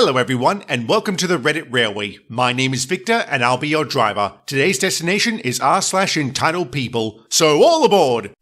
Hello everyone, and welcome to the Reddit Railway. My name is Victor, and I'll be your driver. Today's destination is r/EntitledPeople, so all aboard!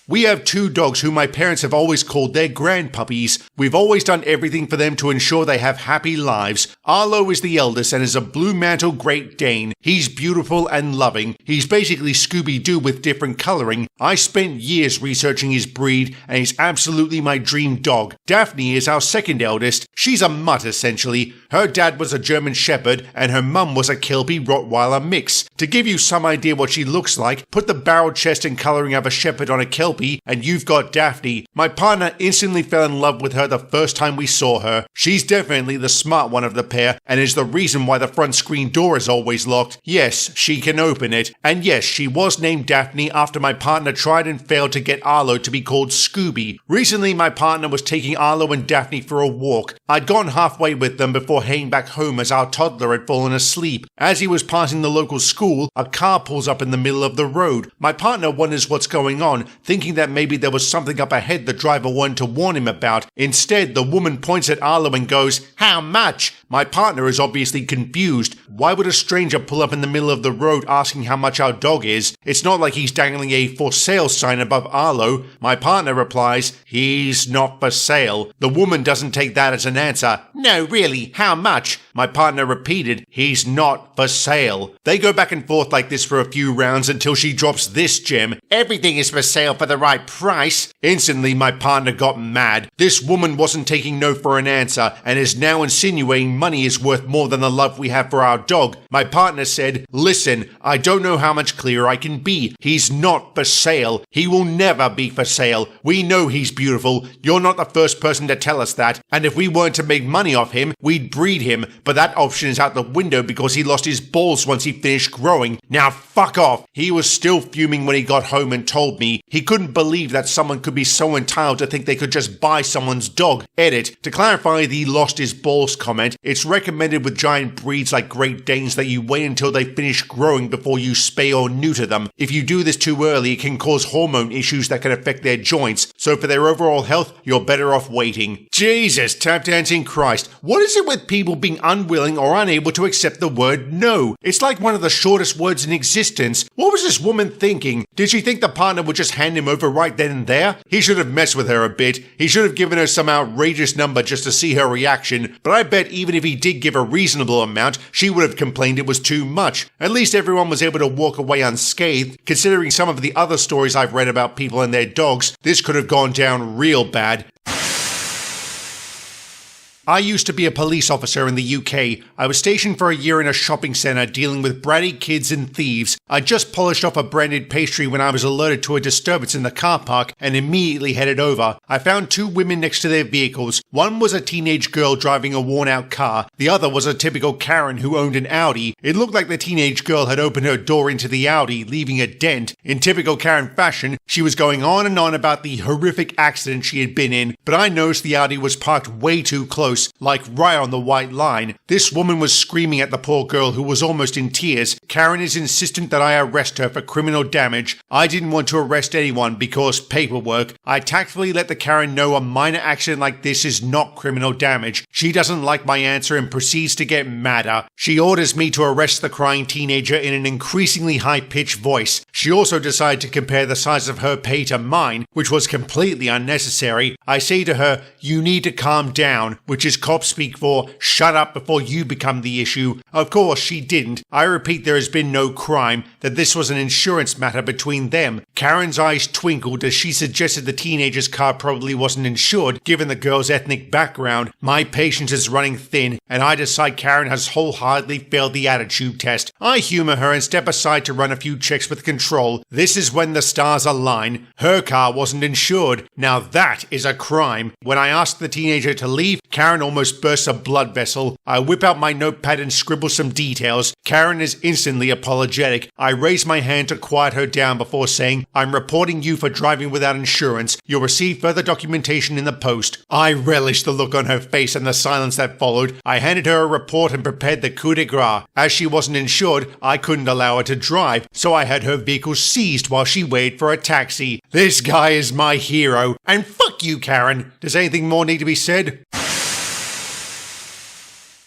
We have two dogs who my parents have always called their grandpuppies. We've always done everything for them to ensure they have happy lives. Arlo is the eldest and is a Blue Mantle Great Dane. He's beautiful and loving. He's basically Scooby-Doo with different coloring. I spent years researching his breed, and he's absolutely my dream dog. Daphne is our second eldest. She's a mutt essentially. Her dad was a German Shepherd, and her mum was a Kelpie Rottweiler mix. To give you some idea what she looks like, put the barrel chest and coloring of a Shepherd on a Kelpie, and you've got Daphne. My partner instantly fell in love with her the first time we saw her. She's definitely the smart one of the pair, and is the reason why the front screen door is always locked. Yes, she can open it. And yes, she was named Daphne after my partner tried and failed to get Arlo to be called Scooby. Recently, my partner was taking Arlo and Daphne for a walk. I'd gone halfway with them before heading back home as our toddler had fallen asleep. As he was passing the local school, a car pulls up in the middle of the road. My partner wonders what's going on, thinking that maybe there was something up ahead the driver wanted to warn him about. Instead, the woman points at Arlo and goes, "How much?" My partner is obviously confused. Why would a stranger pull up in the middle of the road asking how much our dog is? It's not like he's dangling a for sale sign above Arlo. My partner replies, "He's not for sale." The woman doesn't take that as an answer. "No, really, how much?" My partner repeated, "He's not for sale." They go back and forth like this for a few rounds until she drops this gem, "Everything is for sale for the right price." Instantly, my partner got mad. This woman wasn't taking no for an answer and is now insinuating money is worth more than the love we have for our dog. My partner said, "Listen, I don't know how much clearer I can be. He's not for sale. He will never be for sale. We know he's beautiful. You're not the first person to tell us that. And if we weren't to make money off him, we'd breed him. But that option is out the window because he lost his balls once he finished growing. Now fuck off." He was still fuming when he got home and told me he couldn't believe that someone could be so entitled to think they could just buy someone's dog. Edit. To clarify the lost his balls comment, it's recommended with giant breeds like Great Danes that you wait until they finish growing before you spay or neuter them. If you do this too early, it can cause hormone issues that can affect their joints. So for their overall health, you're better off waiting. Jesus, tap dancing Christ. What is it with people being unwilling or unable to accept the word no? It's like one of the shortest words in existence. What was this woman thinking? Did she think the partner would just hand him over right then and there? He should have messed with her a bit. He should have given her some outrageous number just to see her reaction, but I bet even if he did give a reasonable amount, she would have complained it was too much. At least everyone was able to walk away unscathed. Considering some of the other stories I've read about people and their dogs, this could have gone down real bad. I used to be a police officer in the UK. I was stationed for a year in a shopping centre dealing with bratty kids and thieves. I just polished off a branded pastry when I was alerted to a disturbance in the car park and immediately headed over. I found two women next to their vehicles. One was a teenage girl driving a worn-out car. The other was a typical Karen who owned an Audi. It looked like the teenage girl had opened her door into the Audi, leaving a dent. In typical Karen fashion, she was going on and on about the horrific accident she had been in, but I noticed the Audi was parked way too close, like right on the white line. This woman was screaming at the poor girl who was almost in tears. Karen is insistent that I arrest her for criminal damage. I didn't want to arrest anyone because paperwork. I tactfully let the Karen know a minor accident like this is not criminal damage. She doesn't like my answer and proceeds to get madder. She orders me to arrest the crying teenager in an increasingly high-pitched voice. She also decided to compare the size of her pay to mine, which was completely unnecessary. I say to her, "You need to calm down," which is cops speak for "shut up before you become the issue." Of course, she didn't. I repeat, there has been no crime, that this was an insurance matter between them. Karen's eyes twinkled as she suggested the teenager's car probably wasn't insured given the girl's ethnic background. My patience is running thin, and I decide Karen has wholeheartedly failed the attitude test. I humor her and step aside to run a few checks with control. This is when the stars align. Her car wasn't insured. Now that is a crime. When I ask the teenager to leave, Karen almost bursts a blood vessel. I whip out my notepad and scribble some details. Karen is instantly apologetic. I raise my hand to quiet her down before saying, "I'm reporting you for driving without insurance. You'll receive further documentation in the post." I relished the look on her face and the silence that followed. I handed her a report and prepared the coup de grace. As she wasn't insured, I couldn't allow her to drive, so I had her vehicle seized while she waited for a taxi. This guy is my hero. And fuck you, Karen. Does anything more need to be said?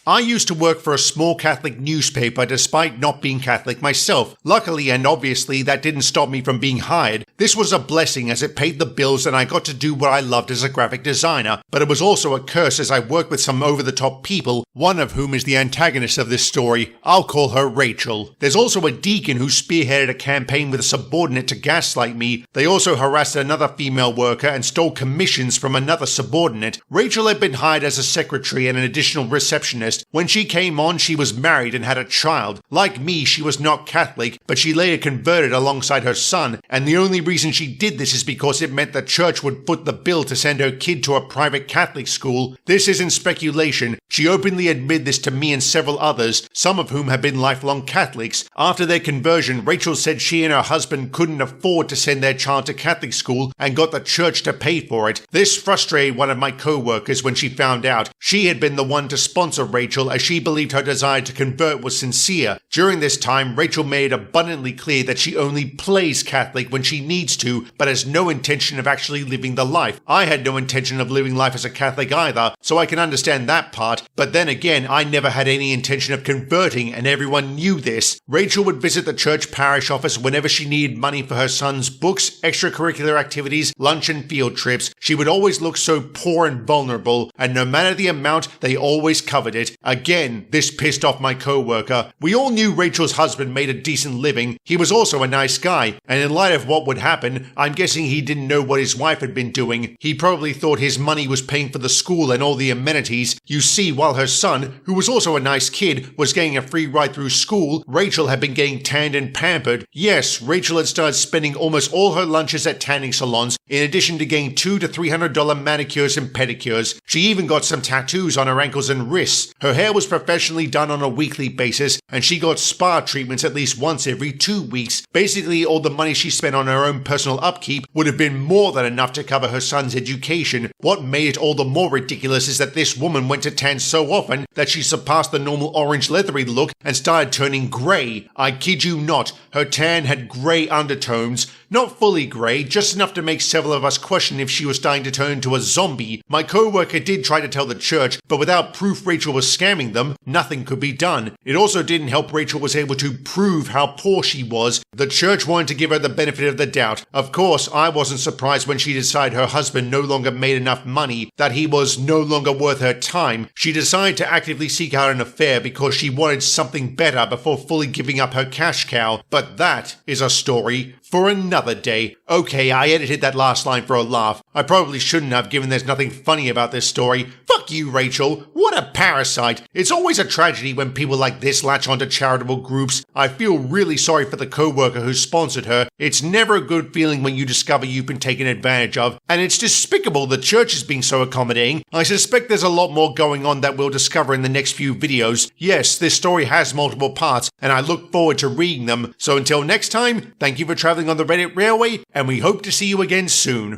I used to work for a small Catholic newspaper despite not being Catholic myself. Luckily and obviously that didn't stop me from being hired. This was a blessing as it paid the bills and I got to do what I loved as a graphic designer, but it was also a curse as I worked with some over-the-top people, one of whom is the antagonist of this story. I'll call her Rachel. There's also a deacon who spearheaded a campaign with a subordinate to gaslight me. They also harassed another female worker and stole commissions from another subordinate. Rachel had been hired as a secretary and an additional receptionist. When she came on, she was married and had a child. Like me, she was not Catholic, but she later converted alongside her son, and the only reason she did this is because it meant the church would foot the bill to send her kid to a private Catholic school. This isn't speculation. She openly admitted this to me and several others, some of whom have been lifelong Catholics. After their conversion, Rachel said she and her husband couldn't afford to send their child to Catholic school and got the church to pay for it. This frustrated one of my co-workers when she found out. She had been the one to sponsor Rachel as she believed her desire to convert was sincere. During this time, Rachel made abundantly clear that she only plays Catholic when she needs to, but has no intention of actually living the life. I had no intention of living life as a Catholic either, so I can understand that part, but then again, I never had any intention of converting, and everyone knew this. Rachel would visit the church parish office whenever she needed money for her son's books, extracurricular activities, lunch and field trips. She would always look so poor and vulnerable, and no matter the amount, they always covered it. Again, this pissed off my co-worker. We all knew Rachel's husband made a decent living. He was also a nice guy, and in light of what would happen, I'm guessing he didn't know what his wife had been doing. He probably thought his money was paying for the school and all the amenities. You see, while her son, who was also a nice kid, was getting a free ride through school, Rachel had been getting tanned and pampered. Yes, Rachel had started spending almost all her lunches at tanning salons, in addition to getting $200 to $300 manicures and pedicures. She even got some tattoos on her ankles and wrists. Her hair was professionally done on a weekly basis, and she got spa treatments at least once every 2 weeks. Basically, all the money she spent on her own personal upkeep would have been more than enough to cover her son's education. What made it all the more ridiculous is that this woman went to tan so often that she surpassed the normal orange leathery look and started turning grey. I kid you not, her tan had grey undertones. Not fully grey, just enough to make several of us question if she was starting to turn into a zombie. My co-worker did try to tell the church, but without proof Rachel was scamming them, nothing could be done. It also didn't help Rachel was able to prove how poor she was. The church wanted to give her the benefit of the doubt. Of course, I wasn't surprised when she decided her husband no longer made enough money, that he was no longer worth her time. She decided to actively seek out an affair because she wanted something better before fully giving up her cash cow. But that is a story for another day. Okay, I edited that last line for a laugh. I probably shouldn't have, given there's nothing funny about this story. Fuck you, Rachel. What a parasite. It's always a tragedy when people like this latch onto charitable groups. I feel really sorry for the co-worker who sponsored her. It's never a good feeling when you discover you've been taken advantage of, and it's despicable the church is being so accommodating. I suspect there's a lot more going on that we'll discover in the next few videos. Yes, this story has multiple parts, and I look forward to reading them. So until next time, thank you for traveling on the Reddit Railway, and we hope to see you again soon.